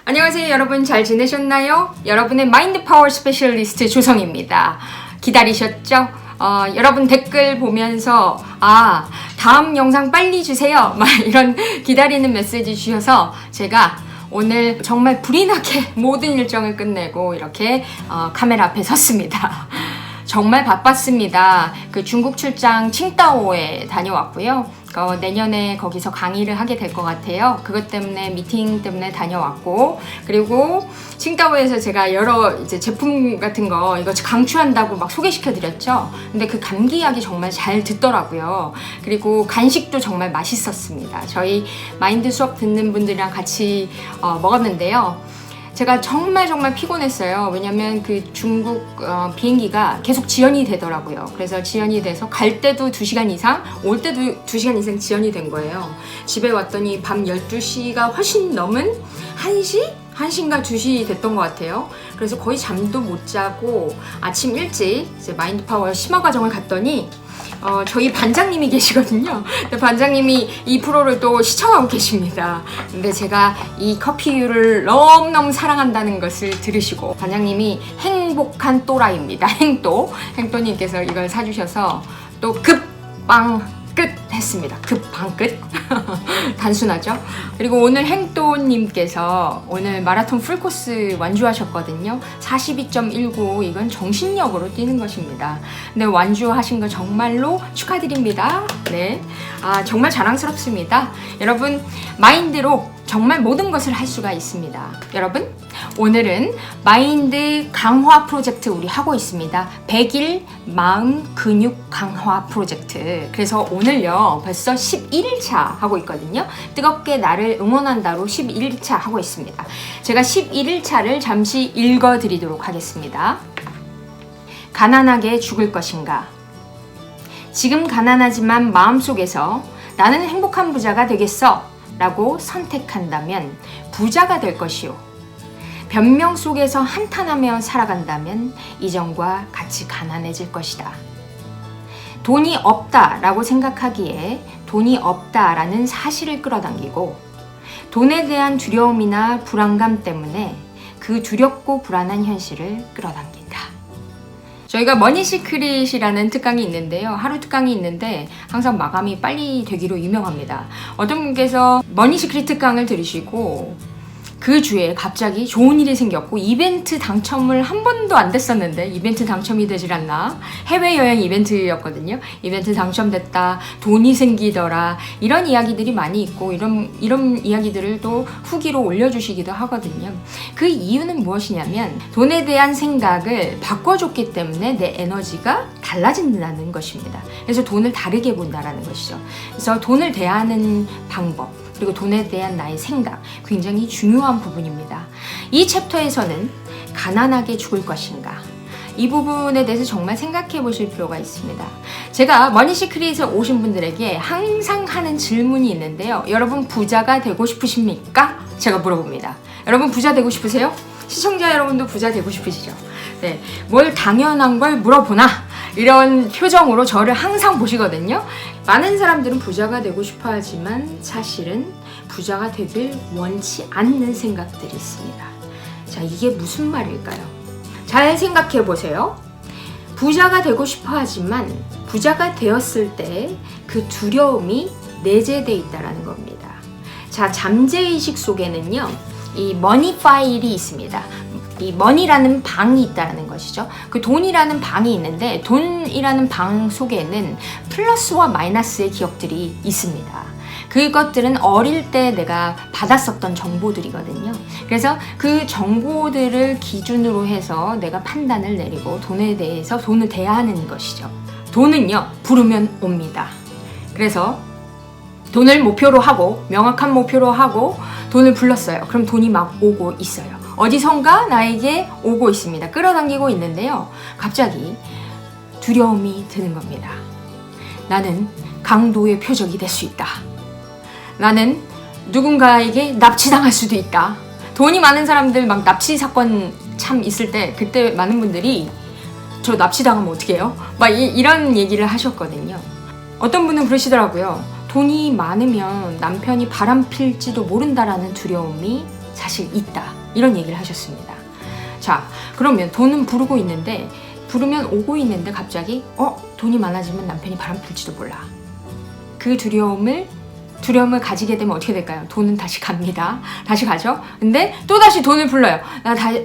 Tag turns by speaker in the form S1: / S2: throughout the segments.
S1: 안녕하세요. 여러분 잘 지내셨나요? 여러분의 마인드 파워 스페셜리스트 조성입니다. 기다리셨죠? 여러분 댓글 보면서 다음 영상 빨리 주세요 막 이런 기다리는 메시지 주셔서 제가 오늘 정말 불이 나게 모든 일정을 끝내고 이렇게 카메라 앞에 섰습니다. 정말 바빴습니다. 그 중국 출장 칭다오에 다녀왔고요. 내년에 거기서 강의를 하게 될 것 같아요. 그것 때문에 미팅 때문에 다녀왔고, 그리고 칭다오에서 제가 여러 이제 제품 같은 거 이거 강추한다고 막 소개시켜 드렸죠. 근데 그 감기약이 정말 잘 듣더라고요. 그리고 간식도 정말 맛있었습니다. 저희 마인드 수업 듣는 분들이랑 같이 먹었는데요. 제가 정말 피곤했어요. 왜냐면 그 중국 비행기가 계속 지연이 되더라고요. 그래서 지연이 돼서 갈 때도 2시간 이상, 올 때도 2시간 이상 지연이 된 거예요. 집에 왔더니 밤 12시가 훨씬 넘은 1시? 1시인가 2시 됐던 것 같아요. 그래서 거의 잠도 못 자고 아침 일찍 이제 마인드 파워 심화 과정을 갔더니 저희 반장님이 계시거든요. 근데 반장님이 이 프로를 또 시청하고 계십니다. 근데 제가 이 커피유를 너무너무 사랑한다는 것을 들으시고 반장님이 행복한 또라이입니다. 행또님께서 이걸 사주셔서 또 급빵 끝 했습니다. 급방 끝. 단순하죠? 그리고 오늘 행또님께서 오늘 마라톤 풀코스 완주하셨거든요. 42.19 이건 정신력으로 뛰는 것입니다. 근데 완주하신 거 정말로 축하드립니다. 네, 정말 자랑스럽습니다. 여러분 마인드로 정말 모든 것을 할 수가 있습니다. 여러분 오늘은 마인드 강화 프로젝트 우리 하고 있습니다. 100일 마음 근육 강화 프로젝트. 그래서 오늘요 벌써 11일차 하고 있거든요. 뜨겁게 나를 응원한다로 11일차 하고 있습니다. 제가 11일차를 잠시 읽어드리도록 하겠습니다. 가난하게 죽을 것인가? 지금 가난하지만 마음속에서 나는 행복한 부자가 되겠어 라고 선택한다면 부자가 될 것이요. 변명 속에서 한탄하며 살아간다면 이전과 같이 가난해질 것이다. 돈이 없다라고 생각하기에 돈이 없다라는 사실을 끌어당기고 돈에 대한 두려움이나 불안감 때문에 그 두렵고 불안한 현실을 끌어당긴다. 저희가 머니시크릿이라는 특강이 있는데요. 하루 특강이 있는데 항상 마감이 빨리 되기로 유명합니다. 어떤 분께서 머니시크릿 특강을 들으시고 그 주에 갑자기 좋은 일이 생겼고 이벤트 당첨을 한 번도 안 됐었는데 이벤트 당첨이 되질 않나? 해외여행 이벤트였거든요. 이벤트 당첨됐다, 돈이 생기더라, 이런 이야기들이 많이 있고 이런 이야기들을 또 후기로 올려주시기도 하거든요. 그 이유는 무엇이냐면 돈에 대한 생각을 바꿔줬기 때문에 내 에너지가 달라진다는 것입니다. 그래서 돈을 다르게 본다라는 것이죠. 그래서 돈을 대하는 방법, 그리고 돈에 대한 나의 생각, 굉장히 중요한 부분입니다. 이 챕터에서는 가난하게 죽을 것인가? 이 부분에 대해서 정말 생각해 보실 필요가 있습니다. 제가 머니시크릿에 오신 분들에게 항상 하는 질문이 있는데요. 여러분 부자가 되고 싶으십니까? 제가 물어봅니다. 여러분 부자 되고 싶으세요? 시청자 여러분도 부자 되고 싶으시죠? 네, 뭘 당연한 걸 물어보나? 이런 표정으로 저를 항상 보시거든요. 많은 사람들은 부자가 되고 싶어 하지만 사실은 부자가 되길 원치 않는 생각들이 있습니다. 자, 이게 무슨 말일까요? 잘 생각해 보세요. 부자가 되고 싶어 하지만 부자가 되었을 때 그 두려움이 내재되어 있다는 겁니다. 자, 잠재의식 속에는요, 이 머니 파일이 있습니다. 이 머니라는 방이 있다는 것이죠. 그 돈이라는 방이 있는데 돈이라는 방 속에는 플러스와 마이너스의 기억들이 있습니다. 그것들은 어릴 때 내가 받았었던 정보들이거든요. 그래서 그 정보들을 기준으로 해서 내가 판단을 내리고 돈에 대해서 돈을 대하는 것이죠. 돈은요, 부르면 옵니다. 그래서 돈을 목표로 하고 명확한 목표로 하고 돈을 불렀어요. 그럼 돈이 막 오고 있어요. 어디선가 나에게 오고 있습니다. 끌어당기고 있는데요. 갑자기 두려움이 드는 겁니다. 나는 강도의 표적이 될 수 있다. 나는 누군가에게 납치당할 수도 있다. 돈이 많은 사람들 막 납치 사건 참 있을 때 그때 많은 분들이 저 납치당하면 어떡해요? 막 이런 얘기를 하셨거든요. 어떤 분은 그러시더라고요. 돈이 많으면 남편이 바람 필지도 모른다라는 두려움이 사실 있다. 이런 얘기를 하셨습니다. 자, 그러면 돈은 부르고 있는데 부르면 오고 있는데 갑자기 돈이 많아지면 남편이 바람 필지도 몰라. 그 두려움을 가지게 되면 어떻게 될까요? 돈은 다시 갑니다. 다시 가죠. 근데 또 다시 돈을 불러요.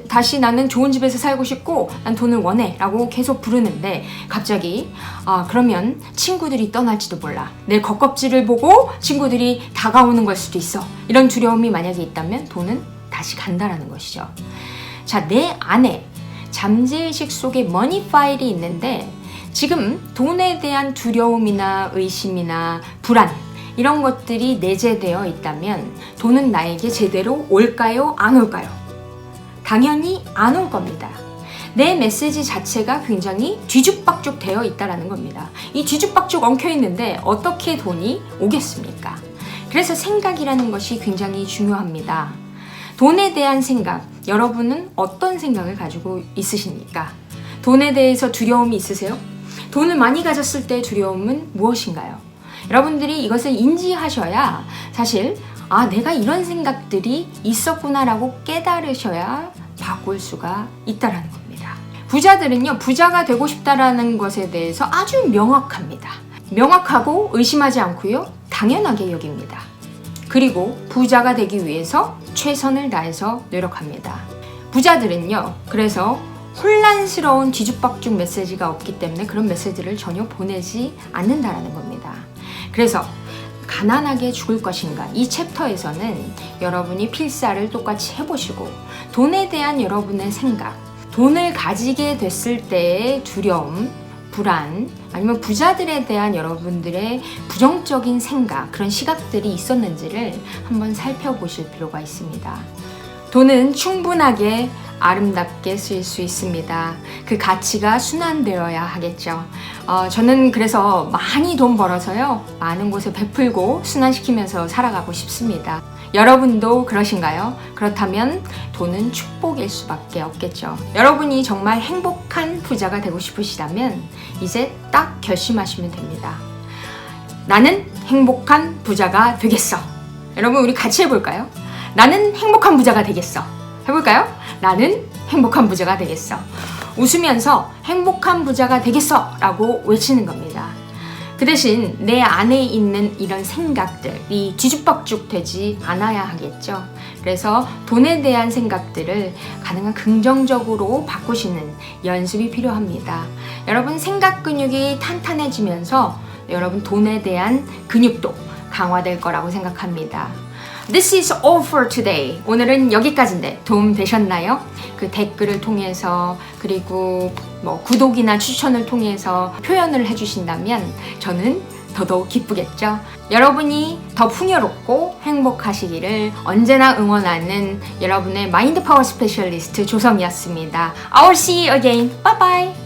S1: 다시 나는 좋은 집에서 살고 싶고 난 돈을 원해 라고 계속 부르는데 갑자기 그러면 친구들이 떠날지도 몰라. 내 겉껍질을 보고 친구들이 다가오는 걸 수도 있어. 이런 두려움이 만약에 있다면 돈은 다시 간다라는 것이죠. 자, 내 안에 잠재의식 속에 머니 파일이 있는데 지금 돈에 대한 두려움이나 의심이나 불안 이런 것들이 내재되어 있다면 돈은 나에게 제대로 올까요? 안 올까요? 당연히 안 올 겁니다. 내 메시지 자체가 굉장히 뒤죽박죽 되어 있다는 겁니다. 이 뒤죽박죽 엉켜 있는데 어떻게 돈이 오겠습니까? 그래서 생각이라는 것이 굉장히 중요합니다. 돈에 대한 생각, 여러분은 어떤 생각을 가지고 있으십니까? 돈에 대해서 두려움이 있으세요? 돈을 많이 가졌을 때의 두려움은 무엇인가요? 여러분들이 이것을 인지하셔야 사실 내가 이런 생각들이 있었구나라고 깨달으셔야 바꿀 수가 있다는 겁니다. 부자들은요, 부자가 되고 싶다라는 것에 대해서 아주 명확합니다. 명확하고 의심하지 않고요, 당연하게 여깁니다. 그리고 부자가 되기 위해서 최선을 다해서 노력합니다. 부자들은요, 그래서 혼란스러운 뒤죽박죽 메시지가 없기 때문에 그런 메시지를 전혀 보내지 않는다라는 겁니다. 그래서 가난하게 죽을 것인가, 이 챕터에서는 여러분이 필사를 똑같이 해보시고 돈에 대한 여러분의 생각, 돈을 가지게 됐을 때의 두려움, 불안, 아니면 부자들에 대한 여러분들의 부정적인 생각, 그런 시각들이 있었는지를 한번 살펴보실 필요가 있습니다. 돈은 충분하게 아름답게 쓰일 수 있습니다. 그 가치가 순환되어야 하겠죠. 저는 그래서 많이 돈 벌어서요, 많은 곳에 베풀고 순환시키면서 살아가고 싶습니다. 여러분도 그러신가요? 그렇다면 돈은 축복일 수밖에 없겠죠. 여러분이 정말 행복한 부자가 되고 싶으시다면 이제 딱 결심하시면 됩니다. 나는 행복한 부자가 되겠어. 여러분, 우리 같이 해볼까요? 나는 행복한 부자가 되겠어. 해볼까요? 나는 행복한 부자가 되겠어. 웃으면서 행복한 부자가 되겠어 라고 외치는 겁니다. 그 대신 내 안에 있는 이런 생각들이 뒤죽박죽 되지 않아야 하겠죠. 그래서 돈에 대한 생각들을 가능한 긍정적으로 바꾸시는 연습이 필요합니다. 여러분, 생각 근육이 탄탄해지면서 여러분 돈에 대한 근육도 강화될 거라고 생각합니다. This is all for today. 오늘은 여기까지인데 도움 되셨나요? 그 댓글을 통해서 그리고 구독이나 추천을 통해서 표현을 해주신다면 저는 더더욱 기쁘겠죠. 여러분이 더 풍요롭고 행복하시기를 언제나 응원하는 여러분의 마인드 파워 스페셜리스트 조성이었습니다. I'll see you again. Bye bye.